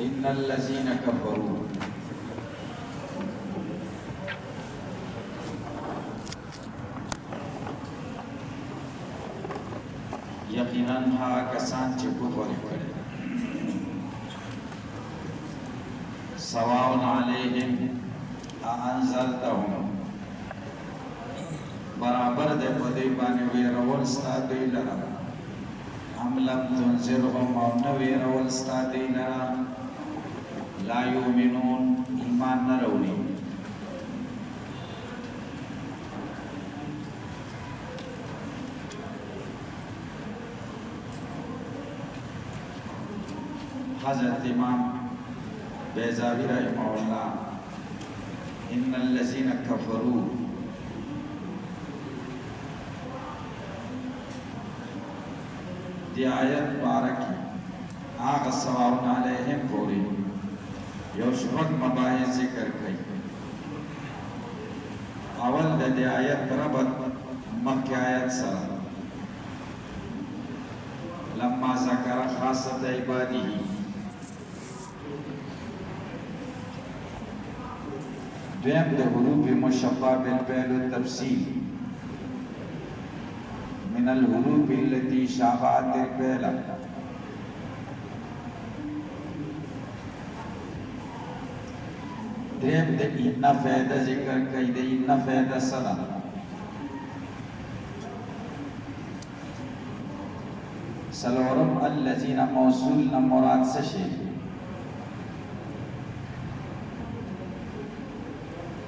इन्नल्लज़ीन कफ़रू यकीनन हा कसान चे कुफर करे सवाउन अलैहिम अअंज़रतहुम बराबर दे पदे बाने वेरवल स्ता दे लरा हम लम तुनज़िरहुम और न वेरवल स्ता दे लरा ला युमिनून ईमान न रौनी हज़रत इमाम बैज़ावी रहमहुल्लाह इन्नल्लज़ीन कफ़रू दी आयत बारकी आग सवाउन अलैहिम पूरी योशबक मबाहिर ज़िक्र कई अवल दी आयत रबत मक्की आयत सरा लम्मा ज़करा खासत इबादिही द्वैम दे हुरूफ मुशब्बा बिल तफसील मिनल हुरूफ लती शाबात पहला द्वैम दे इन्ना फ़ायदा जिक्र कई दे इन्ना फ़ायदा सला सलोरम अल्लज़ीना मौसूल न मुराद से शे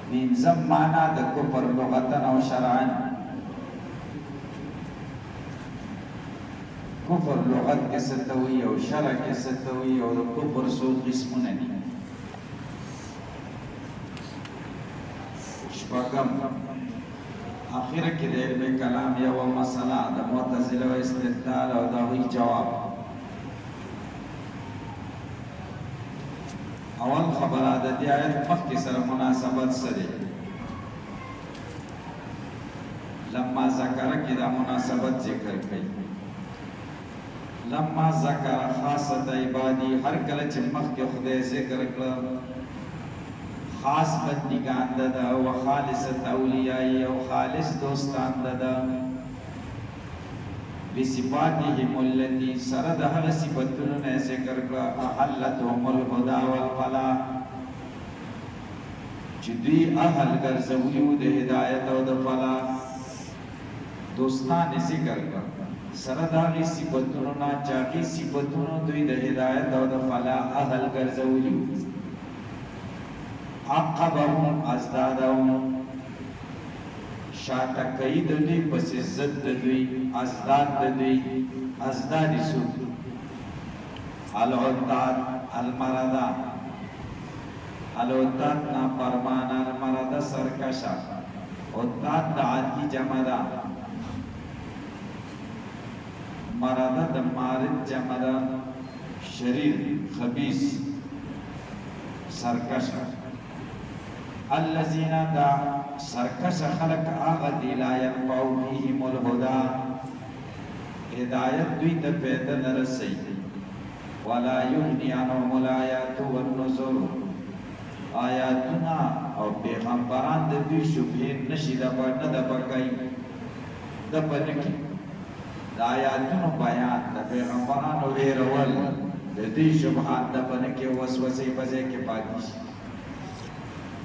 निज़म माना द कुफर लुगतन और शरअन कुफर लुगत के सतवी और शरअ के सतवी और कुफर सो किस्म नहीं शपकम आखिर के देर में कलाम या वो मसला द मुअतज़िला व इस्तिदलाल और दावी जवाब अवल खबर आदत आयत मक्की सर मुनासबत सरे लम्मा ज़कर की दा मुनासबत जिक्र कई लम्मा ज़कर खासत इबादी हर कलच मक्की खुदे जिक्र कर खास बंदिगान ददा व खालिसत औलियाई व खालिस दोस्तान ददा बिसिफातिहिम अल्लती सरद हर सिफतुन ने जिक्र कर अहल्लतहुमुल हुदा वल फलाह जिदी अहल कर ज़वूद हिदायत और फलाह दोस्तान जिक्र कर सरद हर सिफतुन ना चाकी सिफतुन दुई द हिदायत और फलाह अहल कर ज़वूद अक़बहुम अज़दादहुम शाता कई दुई पस इज्जत दुई अज़दाद दुई अज़दाद सु अल-उद्दाद अल-मरदा अल-उद्दाद ना परमाना मरदा सरकशा उद्दाद दादी जमदा मरदा दमारिद जमदा शरीर खबीस सरकशा अल्लज़ीना दा सरकश खलक आगदी ला यनफ़उ फ़ीहिमुल हुदा हिदायत दुई द पैदा न रसई वला युग़नी अन्हुमुल आयातु वन नुज़ुर आयातुना और पैगम्बरान द दुई शुभे नशी न दबकई दबनकी आयातुन बयान द पैगम्बरान वेरवल द दुई शुबहात दबनके वसवसे बजे के पादिश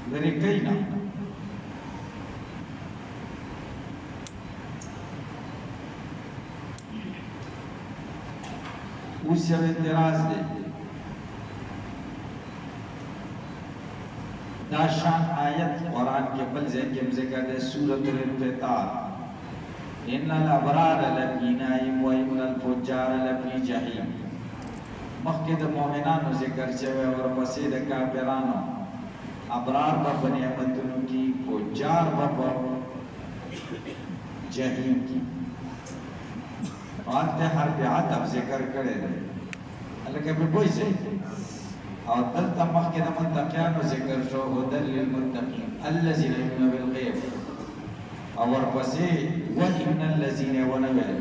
मेरे कई ना उससे एतराज दे दाशान आयत कुरान के बलजे के जिक्र दे सूरतुल इंफ़ितार इन्नल अबरार लफ़ी नईम व इन्नल फुज्जार लफ़ी जहीम मक्के द मोमिनानो जिक्र चवे और पसीद काफिरानो अबरार बब नेमतुन की फुज्जार बब जहीम की आते हर ब्यात अब जिक्र करे अल्लाह के कोई से और दल तमख के मुत्तक़ियान जिक्र शो हुदल लिल मुत्तक़ीन अल्लज़ीना युमिनून बिल गैब और पसे व इन्नल लज़ीना व नवल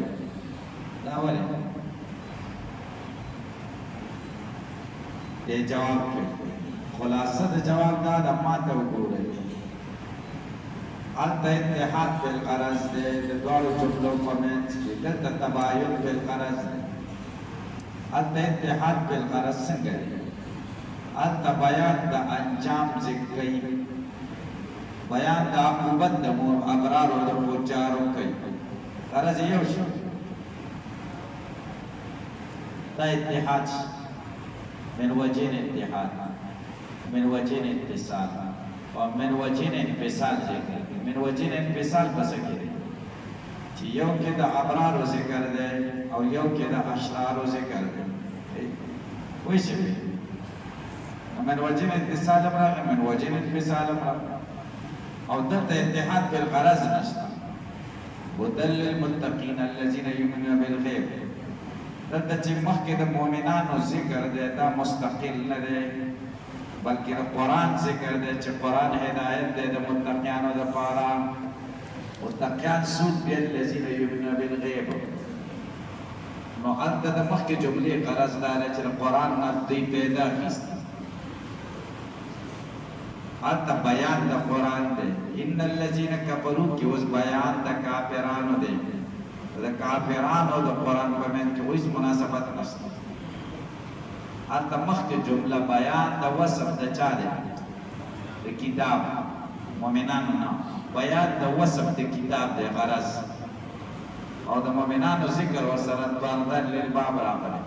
दावले دې جواب کې خلاصه د جواب دا د ماته وګورئ الته اتحاد بالغرض دی د دواړو جملو په منځ کې دلته تباین بالغرض دی الته اتحاد بالغرض څنګه دی الته بیان د انجام ذکر کوي بیان د عقوبت د ابرار او د فجارو کوي غرض یو شو دا اتحاد من وجهين اتحاد من وجهين اتصال ومن وجهين انفصال ذکر من وجهين انفصال پس کې چې یو کې د ابرار ذکر دی او یو کې د اشرار ذکر دی وای شي من وجهين اتصال امر من وجهين انفصال امر او دلته اتحاد بالغرض نشته ودل للمتقين الذين يؤمنون بالغيب دلته چې مخکې د مؤمنانو ذکر دی دا مستقل نه دی بلکې د قرآن ذکر دی چې قرآن هدایت دی د متقیانو دپاره متقیان څوک دي الذین یؤمنون بالغیب نو هلته د مخکې جملې غرض دا دی چې د قرآن نه دوی پیدا اخیستي هلته بیان د قرآن دی ان الذین کفروا کې اوس بیان د کافرانو دی د کافرانو د قرآن په منځ کې هیڅ مناسبت نشته هلته مخکې جمله بیان د وصف د چا دی د کتاب مؤمنانو نه بیان د وصف د کتاب دی غرض او د مؤمنانو ذکر ورسره باندې للباب راغلی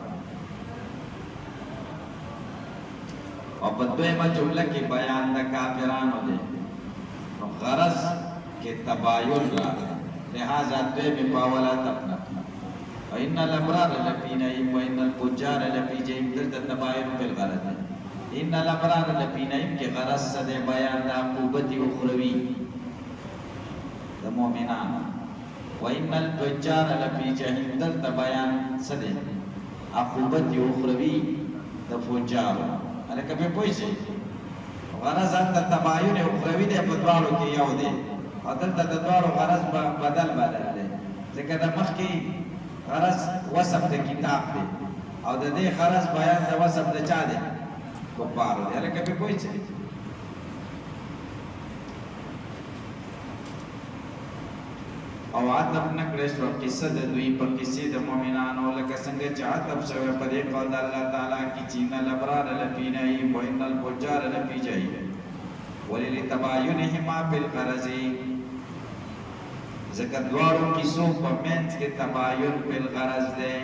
او په دویمه جمله کې بیان د کافرانو دی نو غرض کې تباین راغلی لہذا دویمه په اوله تپنه وإن الأبرار لفي نعيم وإن الفجار لفي جحيم دلته تباين بالغرض إن الأبرار لفي نعيم کې غرض څه دی بیان د عقوبت اخروی د مؤمنانو وإن الفجار لفي جحيم دلته بیان څه دی عقوبت اخروی د فجارو هلکه به پوه شئ غرض هلته تباین اخروی دی په دواړو کې یو دی او دلته د دواړو غرض بدل دی ځکه د مخکې غرض وصف د کتاب دی او د دې غرض بیان د وصف د چا دی کفارو دی هلکه پې پوه شئ او عطف نه کړی شوه قصه د دوی په قصې د مؤمنانو لکه څنګه چې عطف شوی په دې قول د الله تعالی کې چې ان الابرار لفي نعیم وان الفجار لفي جحیم وللتباینهما بالغرض ځکه دواړو کیسو په منځ کې تباین بالغرض دی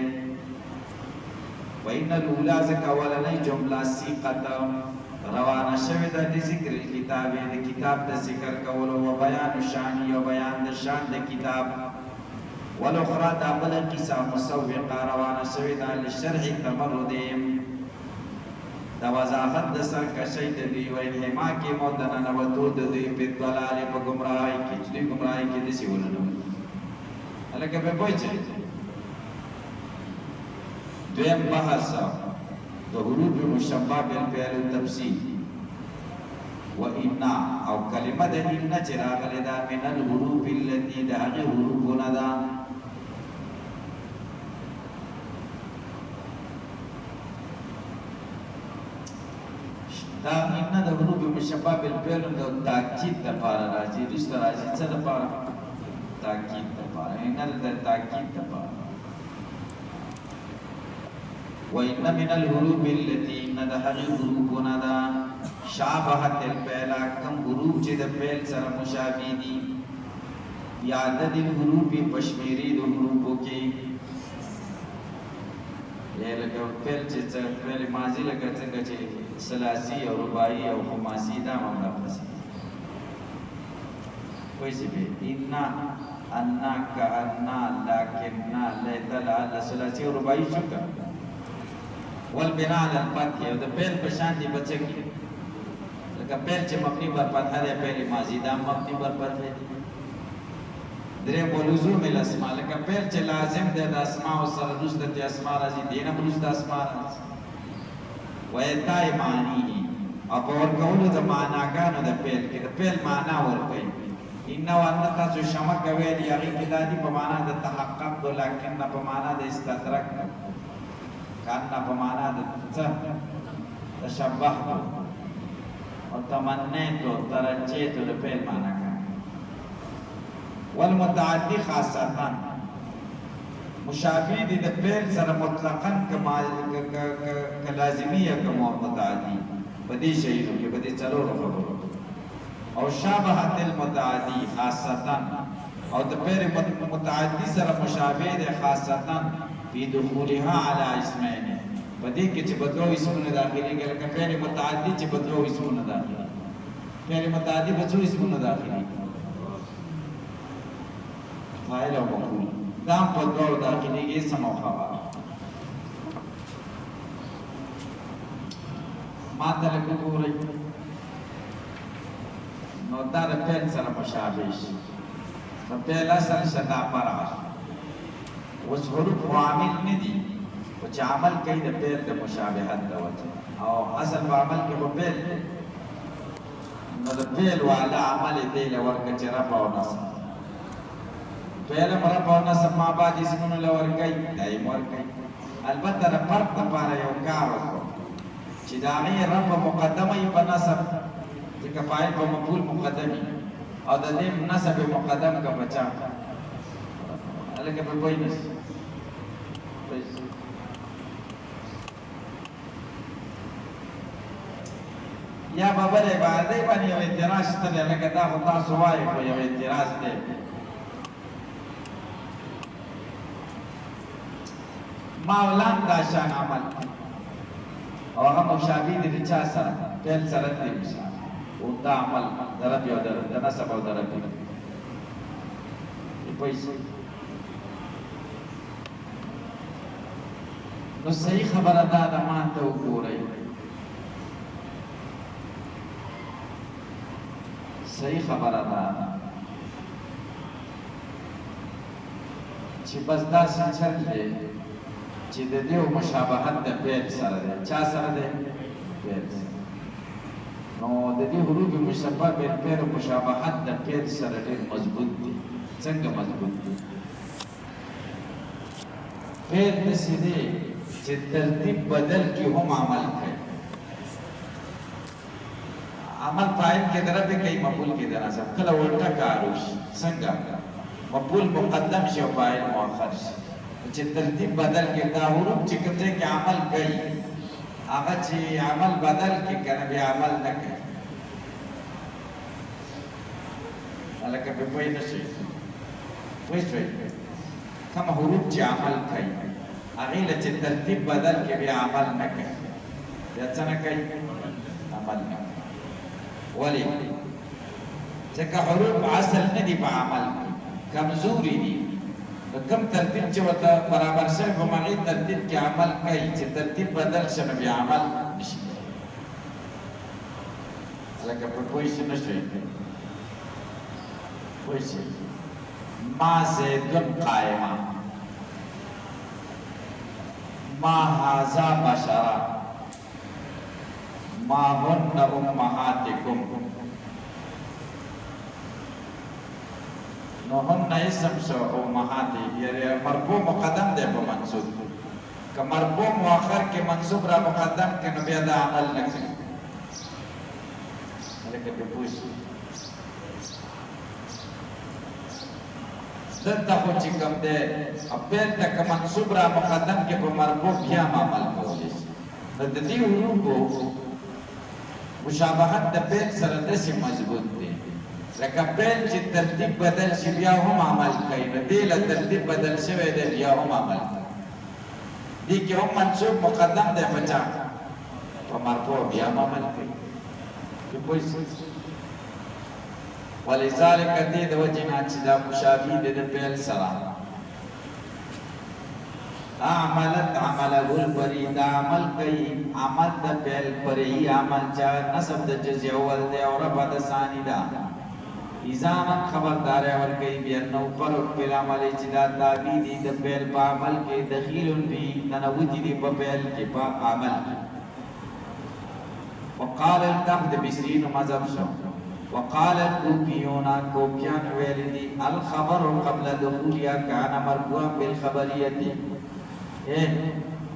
وان الاولی ځکه اولنۍ جمله سیقت روانه شوې ده د ذکر الکتاب د کتاب د ذکر کولو و بیان شان او بیان د شان د کتاب والاخرى دا بله کیسه مسوقه روانه شوې ده لشرح تمردهم د وضاحت د سرکشۍ د دوی و انحماکهم او د ننوتو د دوی په ضلال په ګمراهۍ کې چې دوی ګمراهۍ کې داسې وننوتو هلکه پرې پوه شئ دویم بحث د حروف مشبه بالفعل التفصیل و انا او کلمه د ان چې راغلې ده من الحروف التي د هغې حروفونه ده دا ان د حروف مشبه بالفعل د تاکید لپاره راځي وروسته راځي څه لپاره تاکید لپاره ان د تاکید لپاره وإن من الحروف التي ندهغ حروفنا دا شابهت الفعل کم حروف چې د فعل سره مشابه دي یا عدد الحروف پشمیری د حروفو کې یا لکه فعل چې فعل ماضي لکه څنګه چې ثلاثي او رباعي او خماسي دا معامله پسې کوئی سی به ان انا کانا لكننا لیت لعل ثلاثي او رباعي شو والبناء على الفتح او د فعل په شان دي بچ کی لکه فعل چې مبني بر فتح دی فعل ماضي دا مبني بر فتح دی درې لزوم الاسماء لکه فعل چې لازم دی د اسماء سره رسد اسماء راځي دینه رسد اسماء راځي وایتای معنی او په ورکولو د معناګانو د فعل کې د فعل معنا ورکوي ان وان تاسو شمع کوي دی هغه کې د په معنا د تحقق لکن په معنا د استدراک کان په معنا د څه تشبهتو او تمنیتو ترجیتو د فعل معنا کا والمتعدی خاصتا مشابه دي د فعل سره مطلقاً که لازمی یا که متعدی په دې شیانو کې په دې څلورو خبرو او شابهت المتعدی خاصتا او د فعل متعدی سره مشابه دي خاصتا په دخولها علی اسمین په دې کې چې بدلو اسمونه داخلي کې لکه فعل متعدی چې بدلو اسمونه داخلي فعل متعدی بدلو اسمونه داخلي فاعل او مفعول دام په دوه داخلي کې سمو خبر ما ته لکه ګورئ نو دا د فعل سره مشابه شي نو فعل اصل شدا پراش اوس حروف عامل نه دي او چې عمل کوي د فعل د مشابهت د وجه او اصل په عمل کې په فعل نو د فعل والا عمل دی لورکه چې رفع او نصب فعل رفع او نصب ما بعد اسمونه لورکه دایم ورکه البته د فرق لپاره یو کار وکړو چې دا غي رفع مقدمه یې په نصب ځکه فاعل په مفعول مقدمي او د دې نصب مقدم کا بچا الګ په پوینس یا بابا له باندې باندې یو اعتراض ته لکه دا خو تاسو وایي خو یو اعتراض دی مولان دا شان عمل او هغه مشابه دي چا سره فعل سره دي او دا عمل ضرب یو ضرب د نسب او ضرب دی پیسې نو صحیح خبره ده د ما ته وګورئ صحیح خبره ده چې بس دا څنګه دی چې د دې مشابهت د فعل سره ده چا سره ده فعل نو د دې حروف مشابهه به فعل مشابهت د فعل سره ډېر مضبوط دي څنګه مضبوط دي فعل داسې دی چې ترتیب بدل کې هم عمل کوي عمل فاعل کې درته کوي مفعول کې درا سب کله ورته کارو شي څنګه مفعول مقدم شي او فاعل مؤخر شي چې ترتیب بدل کې دا حروف چې کومه کې عمل کوي هغه چې عمل بدل کې کنه بیا عمل نه کوي الکه په پوی نشي پوی شوي کوم حروف چې عمل کوي هغه له چې ترتیب بدل کې بیا عمل نه کوي بیا څنګه کوي عمل نه ولی ځکه حروف اصل نه دي په عمل کمزوري دي کم ترتیب چې وته برابر شي په معنی ترتیب کې عمل کوي چې ترتیب بدل شنه بیا عمل نشي لکه په کوئی څه نشي کوئی څه ما زیدن قائما ما هذا بشرا ما هن امهاتكم نو هن اسم شو امهاتی یعنی مرفوع مقدم دی په منصوب که مرفوع مؤخر کې منصوب را مقدم کې نو بیا دا عمل نه کوي لکه په پوښ دلته خو چې کوم دی خپل تک منصوب را مقدم کې په مرفوع بیا عمل کوي د دې حروف مشابهت د فعل سره داسې مضبوط دی لکه فعل چې ترتیب بدل شي بیا هم عمل کوي نو دې له ترتیب بدل شوی دی بیا هم عمل کوي دې کې هم منصوب مقدم دی بچا په مرفوع بیا عمل کوي ولذلك دې د وجنا چې دا مشابه دي د فعل سره عملت عمل البرید عمل کوي عمل د فعل پرې عمل چا نسب د جزء اول دی او رفع د ثانی دا ایزامن خبردار اور کوي بیا نو پر فعل عمل چې دا تابع دي د فعل په عمل کې دخیل فی ننوتی دي په فعل کې په عمل وقال التحد بسرین مذهب شو وقال الكوفيون كوفيان ویلدي الخبر قبل دخولها كان مرفوعا بالخبريه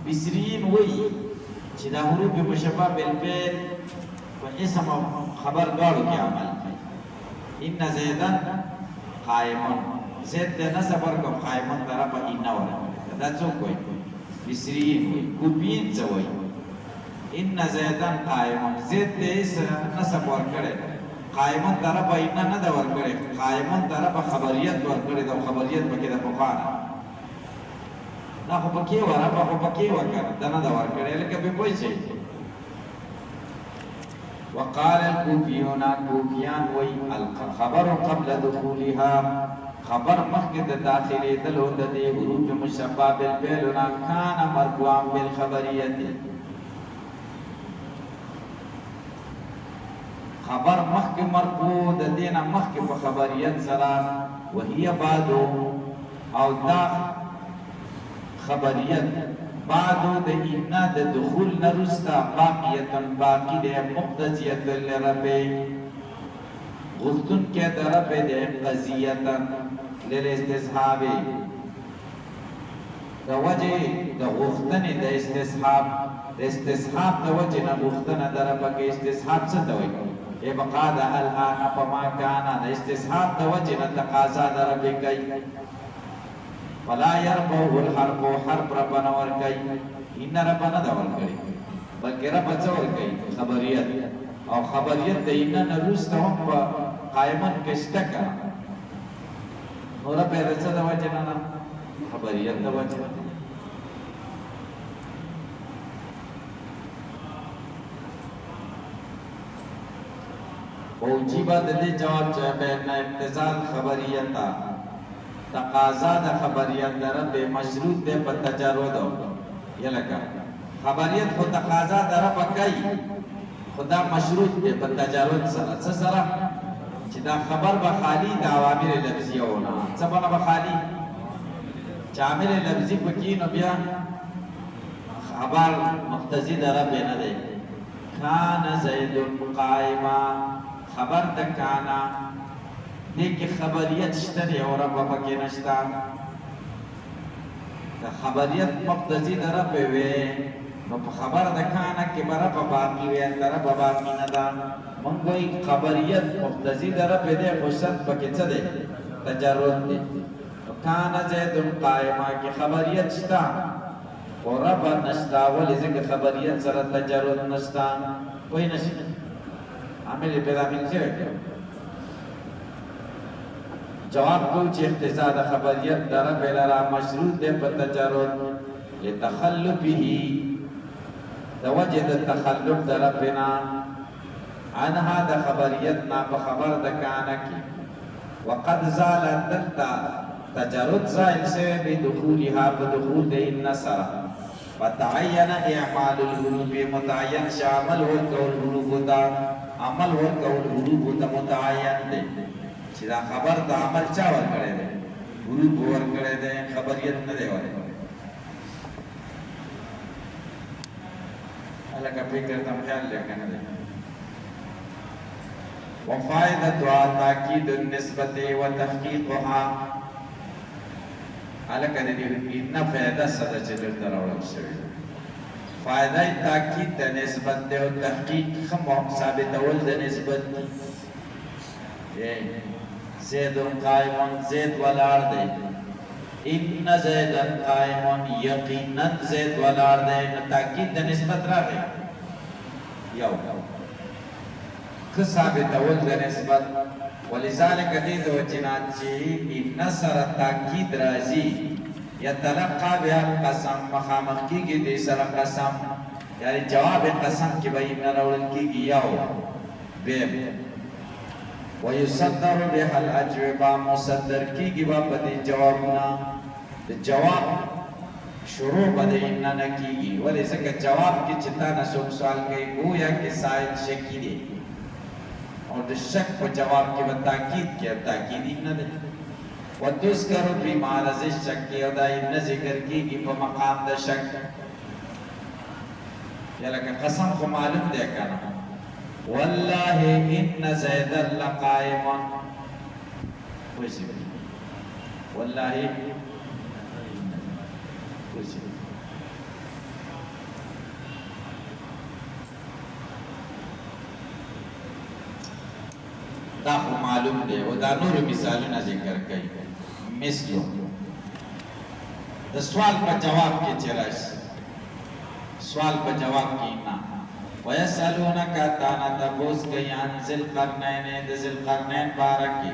بسرین وی چې دا حروف مشبه بالفعل په اسم او خبر دواړو کې عمل کوي. ان زیدن قائمون، زید ته نصب ورکړو، قائمون طرف ان ورکړو. دا څوک وایي؟ مصریین وایي. کوپین څه وایي؟ ان زیدن قائمون، زید ته نصب ورکړي، قائمون طرف ان نه دا ورکړي، قائمون طرف خبریت ورکړي. دا خبریت پکې د فقانه دا خو پکې ورابه خو پکې وکړه، دا نه دا ورکړي لکه به پوه شي. وقال الكوفيون، کوفیان وی الخبر قبل دخولها، خبر مخکې د داخلي دلو د دې حروف مشبه بالفعل کان مرفوعا بالخبریت، خبر مخکې مرفوع د دې نه مخکې په خبریت سره، وهي بعد او دا خبریت بعدو د ان د دخول نرستا باقیتن باقی ده مقتضیت لربی غفتن که درب ده قضیتن للاستصحاب دا وجه دا غفتن دا استصحاب دا استصحاب دا وجه نا غفتن درب که استصحاب ستوئی ابقا دا الان پما کانا دا استصحاب دا وجه نا تقاضا درب کئی فلا يربو الحرب حرب ربنا ورکي ان ربنا دا ورکي بلکې رب څه ورکي خبريت او خبريت د ان نرسته هم په قائمن کېشته کا نور په رڅه د وجه نه خبريت د وجه او جیبا د دې جواب چې به امتزاج خبريتا تقاضا د خبریت درب مشروط ده په تجرد یلکه خبریت خو تقاضا درب کوي خدا مشروط ده په تجرد سره سره چې دا خبر به خالی د اوامر لفظیه ونه څه به خالی عامل لفظي پکې نو بیا خبر مقتضی درب نه ده. کان زید قائما خبر د کانا دیکھ خبریت شتری اور رب پکی نشتا خبریت مقتضی در رب وی خبر دکانا کہ برب باقی وی رب باقی ندا منگوی خبریت مقتضی در رب دے خوشت پکی چا دے تجرد دے کانا زید قائمہ کی خبریت شتا اور رب نشتا ولی زک خبریت سر تجرد نشتا کوئی نشتا عملی پیدا من سے جواب کو چې اقتضا د خبریت در بلرا مشروط ده په تجرد لتخلفه د وجه د تخلف در بنا عنها د خبریت نا په خبر د کانه کی وقد زال دلتا تجرد زائل سے بدخولها بدخول د النصر فتعین اعمال الحروف متعین شامل ورکول حروف دا عمل ورکول حروف دا متعین ده چې دا خبر د عمل چا ورکړی دی حروف ورکړی دی خبریت نه دی ورکړی هلکه فکر ته خیال دی که نه دی وفائدتها تاکید النسبت وتحقیقها هلکه د دې نه فایده څه ده چې دلته راوړل شوې فائده تاکید د نسبت دی او تحقیق ثابتول د نسبت زید قائمون زید ولار دے ان زیدن قائمون یقینا زید ولار دے تاکید د نسبت را گئی یو ثابت اول د نسبت ولذالک دې د وجنات چې ان سر تاکید راځي یتلقى بها قسم مخامخ کیږي د سره قسم یعنی جواب قسم کې به نه راول کیږي یو به ويصدر بها الاجوبه مصدر کیږي په دې جوابنا د جواب شروع باندې نه کیږي ولې ځکه جواب کې چې تا نه سوال کوي گویا کې سائل شکی دی اور د شک په جواب کې به تاکید کې تاکید نه ده وتذكر بمعرض الشك او دا نه ذکر کیږي په مقام د شک یا لکه قسم خو معلوم دی کنه والله ان زيدا لقائم والله دا خو معلوم دی او دا نور مثالونه ذکر کوي مثلو د سوال په جواب کې چې راشي سوال په جواب کې نه ويسألونك تانا تبوس کوي عن ذل قرنین د ذل قرنین بارکی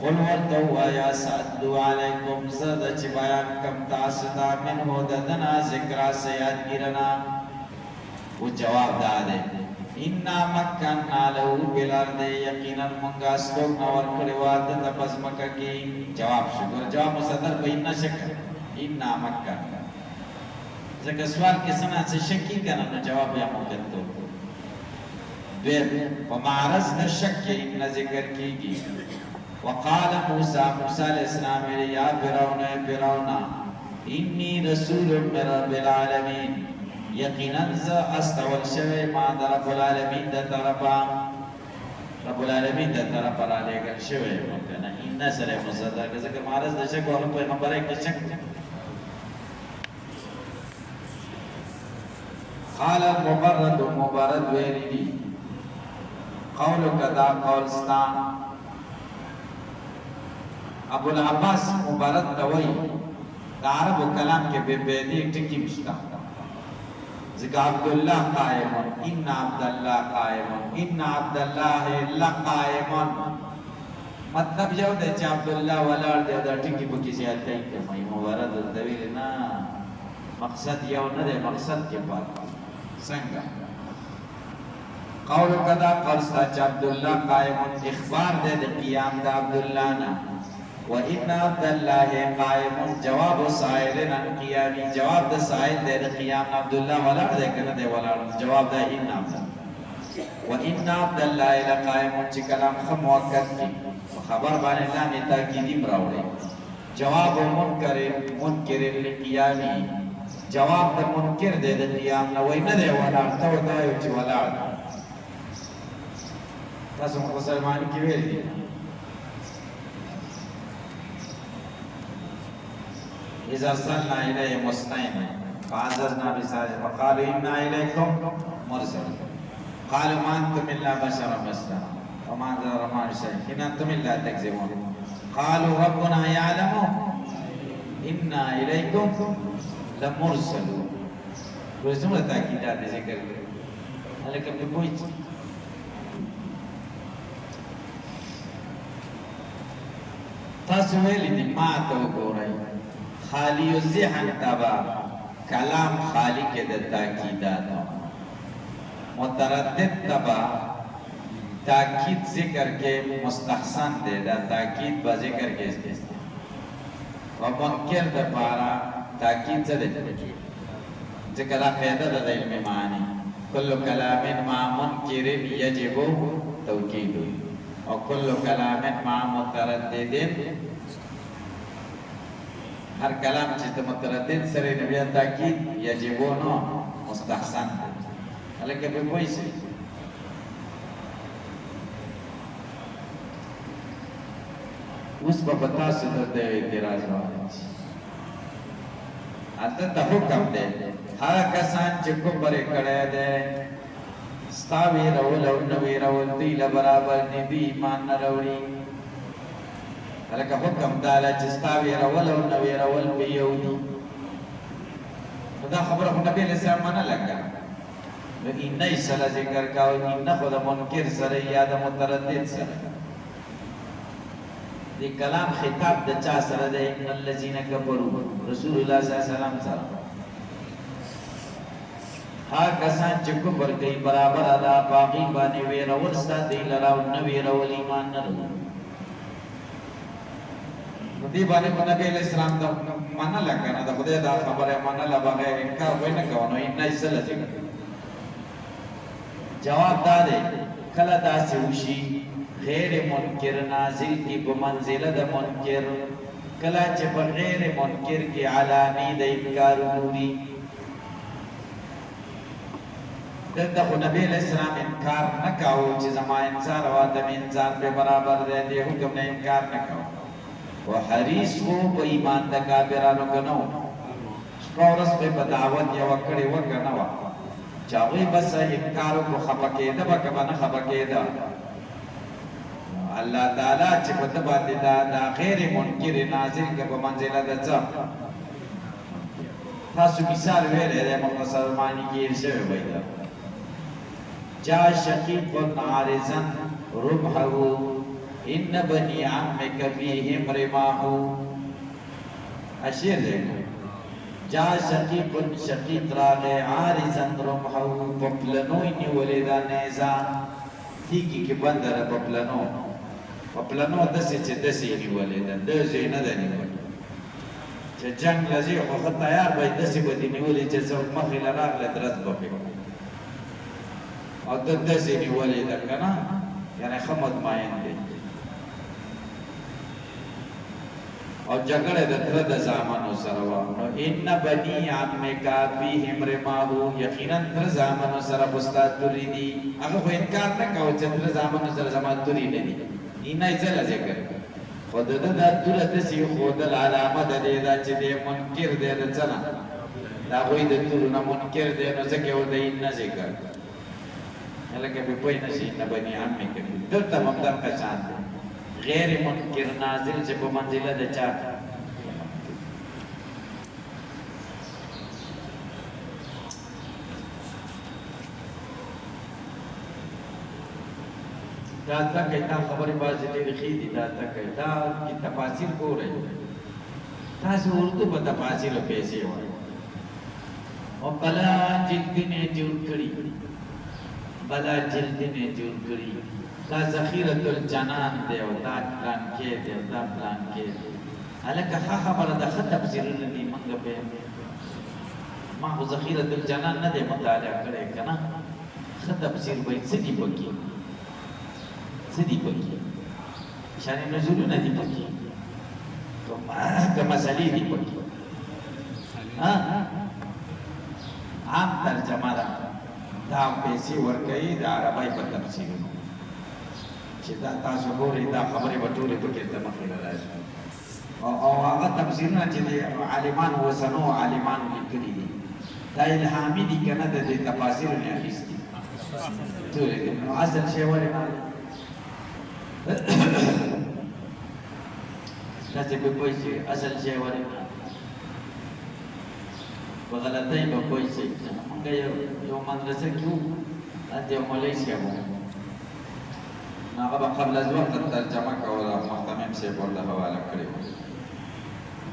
قل ورته وایا سأتلو علیکم زد چې بیان کم تاسو ته منه ددنا ذکر سیاد ګرنا او جواب داده انا مکننا له بالارض یقینا منګه استوګ نور کړي واد د پزمکه کې جواب شکر جواب مصدر په ان شکر انا مکننا ځکه سوال کې سنا څه شکی کنه نو جواب یا ممکن ته دې په معرض د شک کې ان ذکر کیږي وقال موسی علیہ السلام یا فرعون انی رسول من رب العالمین یقینا ز استول شوی ما در رب العالمین د طرفا رب العالمین د طرفا را لګل شوی کنه ان سره مصدر ځکه معرض د شک او پیغمبره کې شک قال مبرد ویلی قولو کدا قولستان ابو العباس مبرد دوئی دا عربو کلام کے بے بیدی ٹکی مشتا ذکر عبداللہ قائمون ان عبداللہ قائمون ان عبداللہ لقائمون مطلب یو دے چا عبداللہ ولار دے دا ٹکی بکی زیادتا ہی کمائی مبرد دوئی نا مقصد یو ندے مقصد کے پاک سنگا قول کدا قرصتا چا عبداللہ قائمون اخبار دے دے قیام دا عبداللہ نا وَإِنَّ عَبْدَ اللَّهِ قَائِمٌ جواب سائلن عن قیامی جواب دا سائل دے دے قیام عبداللہ ولار دے کنا دے ولار جواب دا ان عبد وَإِنَّ عَبْدَ اللَّهِ لَقَائِمٌ چی کلام خموقت کی خبر بان اللہ میں تاکیدی براؤڑے جواب منکر لقیامی جواب دا منکر دے دے قیام نوی ندے ولار تو دایو چی ولار تاسو مسلمانی کی ویل دی اذا ارسلنا الیہ مستعین فعززنا بساجد فقالوا انا الیکم مرسل قالوا ما انتم الا بشر مثلنا وما انزل الرحمن شيء ان انتم الا تكذبون قالوا ربنا يعلم انا الیکم لمرسلون ورسمه تاکیدات ذکر کرے لیکن کوئی تاسو ویلی دی ما ته وګورئ خالی الذهن تبا کلام خالی کے دا تاکیدات متردد تبا تاکید ذکر کے مستحسن دے دا تاکید با ذکر کے استعمال و منکر دا پارا تاکید سے دے ذکر قیدہ دا علم معنی کل کلام ما منکر یجب توکید و کل کلام ما متردد ہر کلام چیزا متردد سرے نبیان تاکید یجبونو مستحسن حالکہ بھی کوئی سے اس با بتا سے دردے اعتراض ہوئے آتا تا حکم دے ہر کسان چکو برے کڑے دے ستاوی رول او نوی رول دیل برابر نبی ایمان نروڑی لکه حکم دالا چستاوی رول او نوی رول بیونی دا خبر خود نبی علیہ السلام مانا لگا این نئی سلا ذکر کاؤ این خود منکر سر یا دا متردد سر دی کلام خطاب دا چا سر دا ان اللذین کفروا رسول اللہ صلی اللہ علیہ وسلم سر ہاں کسان چکو پر کئی برابر ادا باقی بانی وی رول ستا دی لراو نوی رول ایمان نرول دی باندې په نبی علیہ السلام دا معنا لګنه دا خدای دا خبره معنا لا بغیر انکار وای نه کوو نو ان ایسل جواب دا دی کله دا چې وشي غیر منکر نازل کی په منزله د منکر کله چې په غیر منکر کې علامه د انکار نوري دلته خو نبی علیہ السلام انکار نه کاوه چې زما انسان او آدم انسان به برابر دی حکم نه انکار نه کاوه و حریص ہو پا ایمان دا کافرانو کنو شکورس پہ بدعوت یا وکڑی وکنو چاوی بس انکارو کو خبکی دا با کبانا خبکی دا الله تعالی چې په ته باندې دا غیر منکر نازل که په منزله د څه تاسو مثال ویلی دی مختصر معنی کې هېر شوی وی دا جا شقیق عارضا ربحه ان بني عمك فيهم رماه اشیر دی جا شقیق شقیق راغی عارضا ربحه پپلنوی نیولی دا نیزا تیکی کی بندر پپلنو دسی چه دسی نیولی دا دزی نده نیولی چه جنگ لزی خود تیار بای دسی بدی نیولی چه سو مخی لراغ لدرد بپی او دسی نیولی دا کنا یعنی خمد ماین دی او جګړه د تر د زامنو سره و نو ان بني عمك فيهم رماه یقینا تر زامنو سره استاد توري دي هغه خو انکار نه کوي چې تر زامنو سره زما توري نه دي نه ځل ذکر خود د تر د سی خود علامه د دې دا چې د منکر دی د څنا دا وې د تور نه منکر دی نو ځکه و د نه ذکر هلکه به پوي نشي نه بني عمك دلته مقدم کا شان غیر منکر نازل چې په منزله د چا دا تکه دا خبرې بازي ډېرې ښې دي دا تکه دا کې تفاسیر ګورئ تاسو اردو په تفاسیرو پیسې وایي او بلا جلد نه جوړ کړي بلا جلد نه جوړ کړي دا ذخیرۃ الجنان دی او دا پلان کې دی او دا پلان کې دی هلکه ښه خبره ده ښه تفسیرونه دي موږ به ما خو ذخیرۃ الجنان نه دی مطالعه کړی که نه ښه تفسیر به څه دي پکې څه دي پکې شان نزولونه دي پکې که مسلې دي پکې عام ترجمه ده دا پیسې ورکوي د عربی په تفسیرونو چې دا تاسو ګورئ دا خبرې به ټولې پکې ته مخې له راشي او هغه تفسیرونه چې د عالمانو اوسنو عالمانو لیکلي دي دا الهامي دي که نه د دې تفاسیرو نه اخیستي ټولې نو اصل شی ولې نه داسې به پوه شي اصل شی ولې نه په غلطۍ به پوه شي موږ یو مدرسه کې وو هلته یو مولوي صاحب وو هغه به قبل از وقت ترجمه کوله محتمم صاحب ورته حواله کړې وه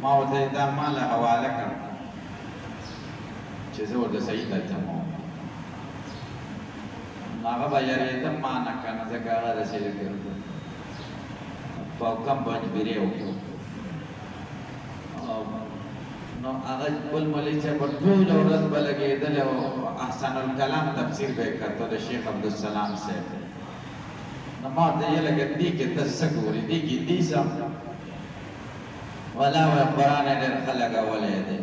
ما ورته دا ما له حواله کړ چې زه ورته صحیح ترجمه وم هغه به یارېدم ما نه که نه ځکه هغه رسېږي په کم مجبورې وکړو نو هغه بل مولوي صاحب ټوله ورځ به لګېدلی او احسن الکلام تفسیر به یې کړته د شیخ عبدالسلام صاحب نو ما ورته یې لکه دې کې ته څه ګورې دې کې دې څه والله وایي قرآن یې ډېر ښه لګولی دی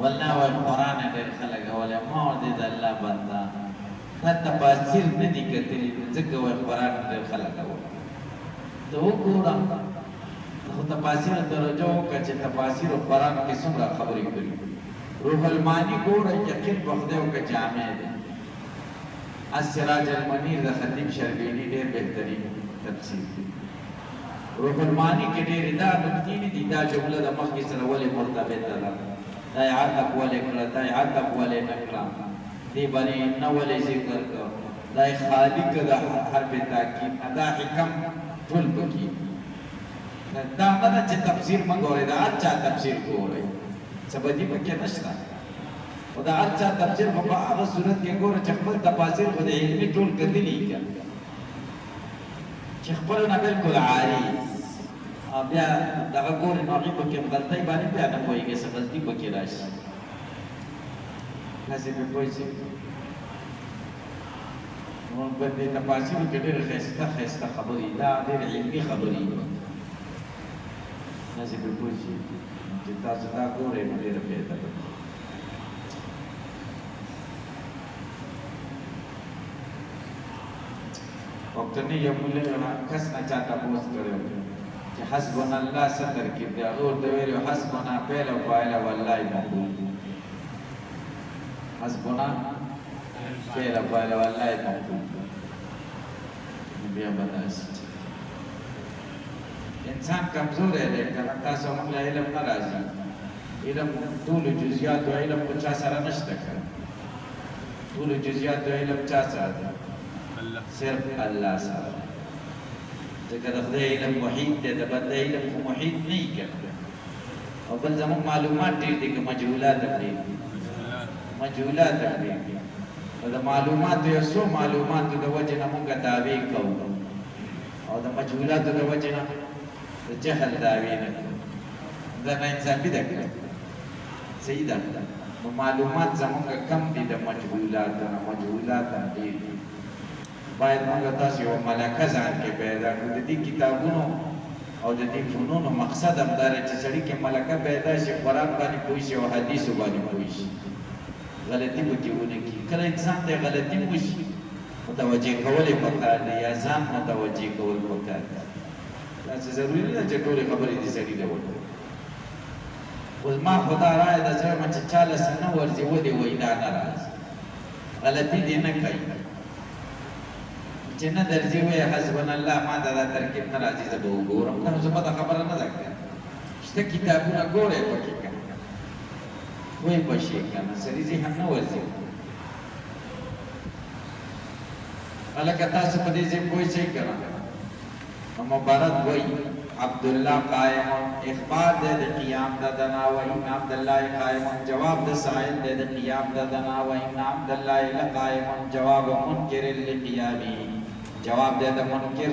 والله وایي قرآن یې ډېر ښه لګولی ما ورته د الله بنده دا تفاسیر نه دي کتلي ځکه وایي قرآن یې ډېر ښه لګولی ته وګوره خو تفاسیرو توجه وکړه چې تفاسیر قرآن کې څومره خبرې کړي روح المانی ګوره یقین په خدای وکړه جامع دی السراج المنیر د خطیب شربینی ډېر بهترین تفسیر دی روح المانی کې ډېرې دا نکتې دي دا جمله د مخکې سره ولې مرتبطه ده دا یې عطف ولې کړه دا یې عطف ولې نه کړه دې باندې نه ولې ذکر کړه دا یې خالق د حرف تاکید دا حکم ټول پکې دا نه ده چې تفسیر مه ګورئ د هر چا تفسیر ګورئ څه بدي پکې نشته خو د هر چا تفسیر خو په هغه صورت کې ګوره چې خپل تفاسیر خو د علمي ټول کتلي که چې خپل نه بلکل عالي بیا دغه ګورې نو هغې پکې غلطۍ باندې بیا نه پوهېږي څه غلطي پکې راشي داسې پرې پوه شي نو په دې تفاسیرو کې ډېرې ښایسته ښایسته خبرې دا ډېرې علمي خبرې دي داسې پرې پوه شي چې تاسو دا ګورئ نو ډېره فایده ده او کنه یو مولا کس نه چا تپوس کړی چې حسبنا الله څه ترکیب دی هغه ورته ویلي حسبنا فعل او فاعل والله مفعول حسبنا فعل او فاعل والله مفعول بیا به داسې انسان کمزوری دی که نه تاسو موږ له علم نه راځي علم ټولو جزیاتو علم په چا سره نشته که ټولو جزیاتو علم چا سره دی صرف الله سره ځکه د خدای علم محیط دی د بنده علم خو محیط نه وي که او بل زموږ معلومات ډېر دي که مجهولات هم ډېر دي مجهولات هم ډېر دي نو د معلوماتو یو څو معلوماتو د وجې نه مونږ دعوې کوو او د مجهولاتو د وجې نه د جهل دعوې نه کوو دا ناانصافي ده که صحیح ده نو معلومات زمونږ کم دي د مجهولاتو نه مجهولات هم ډېر دي باید مونږ تاسو یوه ملکه ځان کې پیدا کړو د دې کتابونو او د دې فنونو مقصد هم دا دی چې سړي کې ملکه پیدا شي قرآن باندې پوه شي او حدیثو باندې پوه شي غلطي پکې ونه کړي کله انسان ته غلطي وشي متوجه کول یې پکار دی یا ځان متوجه کول پکار دی داسې ضروري نه ده چې ټولې خبرې دې سړي ته وکړي اوس ما خو دا رایه ده چې چې چا له څه نه ورځي ودې وایي دا نه راځي غلطي دې نه کوي چې نه درځي وایي حسبنا الله ما ته دا ترکیب نه راځي زه به وګورم خو زه پته خبره نه ده کړې شته کتابونه ګورئ پکې وای بشي کنه سړي ذهن نه ورځي الکه تاسو په دې ځای پوه شئ کنه مبارک وای عبد الله قائم اخبار دې د قیام ددنا و ان عبد الله قائم جواب د سائل دې د قیام ددنا و ان عبد الله قائم جواب منکر للقیام جواب دې د منکر